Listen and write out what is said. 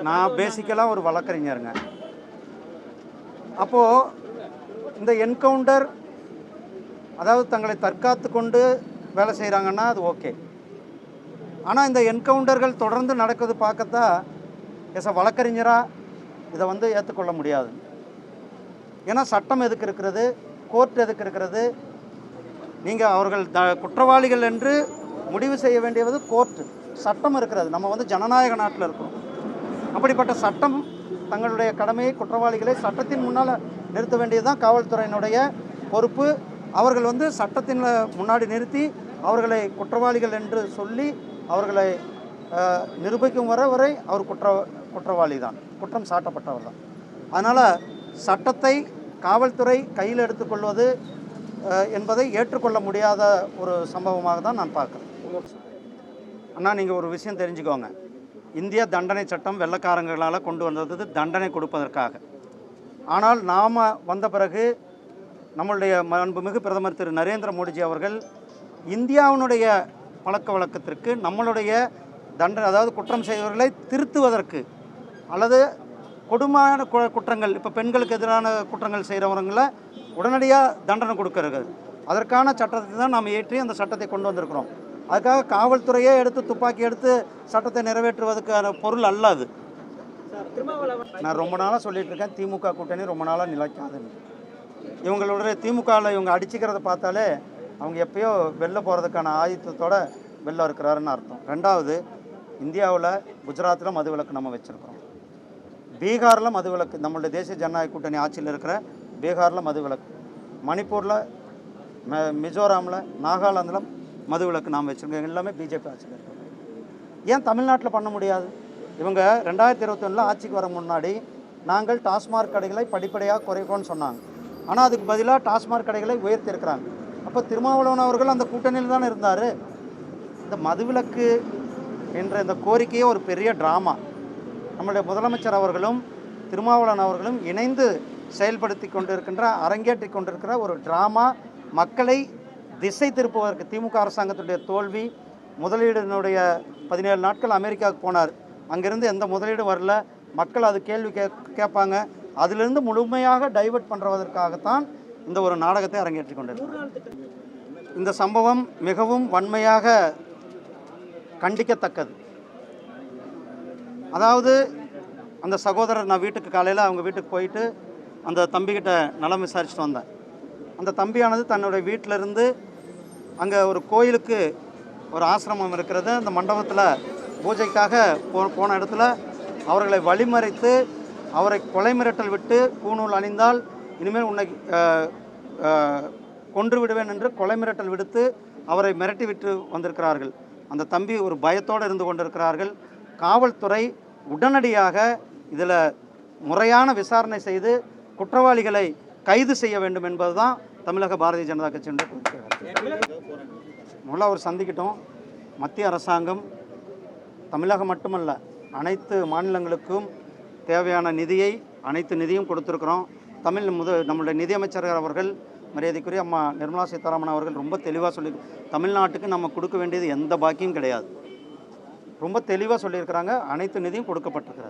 நான் பேசிக்கலாக ஒரு வழக்கறிஞருங்க. அப்போது இந்த என்கவுண்டர் அதாவது தங்களை தற்காத்து கொண்டு வேலை செய்கிறாங்கன்னா அது ஓகே. ஆனால் இந்த என்கவுண்டர்கள் தொடர்ந்து நடக்குது பார்க்கத்தான் வழக்கறிஞராக இதை ஏற்றுக்கொள்ள முடியாது. ஏன்னா சட்டம் எதுக்கு இருக்கிறது, கோர்ட் எதுக்கு இருக்கிறது? நீங்கள் அவர்கள் குற்றவாளிகள் என்று முடிவு செய்ய வேண்டியது கோர்ட்டு, சட்டம் இருக்கிறது. நம்ம ஜனநாயக நாட்டில் இருக்கிறோம். அப்படிப்பட்ட சட்டம் தங்களுடைய கடமையை, குற்றவாளிகளை சட்டத்தின் முன்னால் நிறுத்த வேண்டியது தான் காவல்துறையினுடைய பொறுப்பு. அவர்கள் சட்டத்தின் முன்னாடி நிறுத்தி அவர்களை குற்றவாளிகள் என்று சொல்லி அவர்களை நிரூபிக்கும் வரை அவர் குற்றவாளி தான், குற்றம் சாட்டப்பட்டவர் தான். அதனால் சட்டத்தை காவல்துறை கையில் எடுத்துக்கொள்வது என்பதை ஏற்றுக்கொள்ள முடியாத ஒரு சம்பவமாக தான் நான் பார்க்குறேன். அண்ணா, நீங்கள் ஒரு விஷயம் தெரிஞ்சுக்கோங்க. இந்திய தண்டனை சட்டம் வெள்ளைக்காரங்களால் கொண்டு வந்தது தண்டனை கொடுப்பதற்காக. ஆனால் நாம் வந்த பிறகு நம்மளுடைய மாண்புமிகு பிரதமர் திரு நரேந்திர மோடிஜி அவர்கள் இந்தியாவினுடைய பழக்க வழக்கத்திற்கு, நம்மளுடைய தண்டனை அதாவது குற்றம் செய்தவர்களை திருத்துவதற்கு அல்லது கொடுமையான குற்றங்கள், இப்போ பெண்களுக்கு எதிரான குற்றங்கள் செய்கிறவங்களை உடனடியாக தண்டனை கொடுக்கறது, அதற்கான சட்டத்தை தான் நாம் ஏற்றி அந்த சட்டத்தை கொண்டு வந்திருக்கிறோம். அதுக்காக காவல்துறையே எடுத்து துப்பாக்கி எடுத்து சட்டத்தை நிறைவேற்றுவதற்கான பொருள் அல்ல அது. நான் ரொம்ப நாளாக சொல்லிட்டு இருக்கேன், திமுக கூட்டணி ரொம்ப நாளாக நிலைக்காதுன்னு. இவங்களுடைய திமுகவில் இவங்க அடிச்சுக்கிறத பார்த்தாலே அவங்க எப்பயோ வெளில போகிறதுக்கான ஆயுதத்தோடு வெளில இருக்கிறாருன்னு அர்த்தம். ரெண்டாவது, இந்தியாவில் குஜராத்தில் மதுவிலக்கு நம்ம வச்சுருக்கிறோம், பீகாரில் மதுவிலக்கு, நம்மளுடைய தேசிய ஜனநாயக கூட்டணி ஆட்சியில் இருக்கிற பீகாரில் மதுவிலக்கு, மணிப்பூரில், மிசோராமில், நாகாலாந்தில் மதுவிலக்கு நாம் வச்சுருக்கோம். எல்லாமே பிஜேபி ஆட்சியில் இருக்கிறோம். ஏன் தமிழ்நாட்டில் பண்ண முடியாது? இவங்க 2021 ஆட்சிக்கு வர முன்னாடி நாங்கள் டாஸ்மாக் கடைகளை படிப்படியாக குறைப்போம்னு சொன்னாங்க. ஆனால் அதுக்கு பதிலாக டாஸ்மாக் கடைகளை உயர்த்தியிருக்கிறாங்க. அப்போ திருமாவளவன் அவர்கள் அந்த கூட்டணியில் தானே இருந்தார். இந்த மதுவிலக்கு என்ற இந்த கோரிக்கையே ஒரு பெரிய ட்ராமா. நம்முடைய முதலமைச்சர் அவர்களும் திருமாவளவன் அவர்களும் இணைந்து செயல்படுத்தி கொண்டிருக்கின்ற, அரங்கேற்றி கொண்டிருக்கிற ஒரு ட்ராமா. மக்களை திசை திருப்புவதற்கு திமுக அரசாங்கத்துடைய தோல்வி. முதலீடுனுடைய 17 நாட்கள் அமெரிக்காவுக்கு போனார், அங்கேருந்து எந்த முதலீடும் வரல. மக்கள் அது கேள்வி கேட்பாங்க. அதிலிருந்து முழுமையாக டைவர்ட் பண்ணுவதற்காகத்தான் இந்த ஒரு நாடகத்தை அரங்கேற்றி கொண்டிருக்கிறார். இந்த சம்பவம் மிகவும் வன்மையாக கண்டிக்கத்தக்கது. அதாவது அந்த சகோதரர், நான் வீட்டுக்கு காலையில் அவங்க வீட்டுக்கு போயிட்டு அந்த தம்பிக்கிட்ட நலம் விசாரிச்சுட்டு வந்தேன். அந்த தம்பியானது தன்னுடைய வீட்டிலேருந்து அங்கே ஒரு கோயிலுக்கு, ஒரு ஆசிரமம் இருக்கிறது, அந்த மண்டபத்தில் பூஜைக்காக போன இடத்துல அவர்களை வழிமறைத்து அவரை கொலை மிரட்டல் விட்டு, பூணூல் அணிந்தால் இனிமேல் உன்னை கொன்று விடுவேன் என்று கொலை மிரட்டல் விடுத்து அவரை மிரட்டி விட்டு வந்திருக்கிறார்கள். அந்த தம்பி ஒரு பயத்தோடு இருந்து கொண்டிருக்கிறார்கள். காவல்துறை உடனடியாக இதில் முறையான விசாரணை செய்து குற்றவாளிகளை கைது செய்ய வேண்டும் என்பது தான் தமிழக பாரதிய ஜனதா கட்சியினுடைய கோரிக்கை. முதல்ல அவர் சந்திக்கிட்டோம். மத்திய அரசாங்கம் தமிழகம் மட்டுமல்ல, அனைத்து மாநிலங்களுக்கும் தேவையான நிதியை, அனைத்து நிதியும் கொடுத்துருக்குறோம். நம்மளுடைய நிதியமைச்சர் அவர்கள், மரியாதைக்குரிய அம்மா நிர்மலா சீதாராமன் அவர்கள் ரொம்ப தெளிவாக சொல்லி, தமிழ்நாட்டுக்கு நம்ம கொடுக்க வேண்டியது எந்த பாக்கியும் கிடையாது, ரொம்ப தெளிவாக சொல்லியிருக்கிறாங்க. அனைத்து நிதியும் கொடுக்கப்பட்டிருக்கிறது.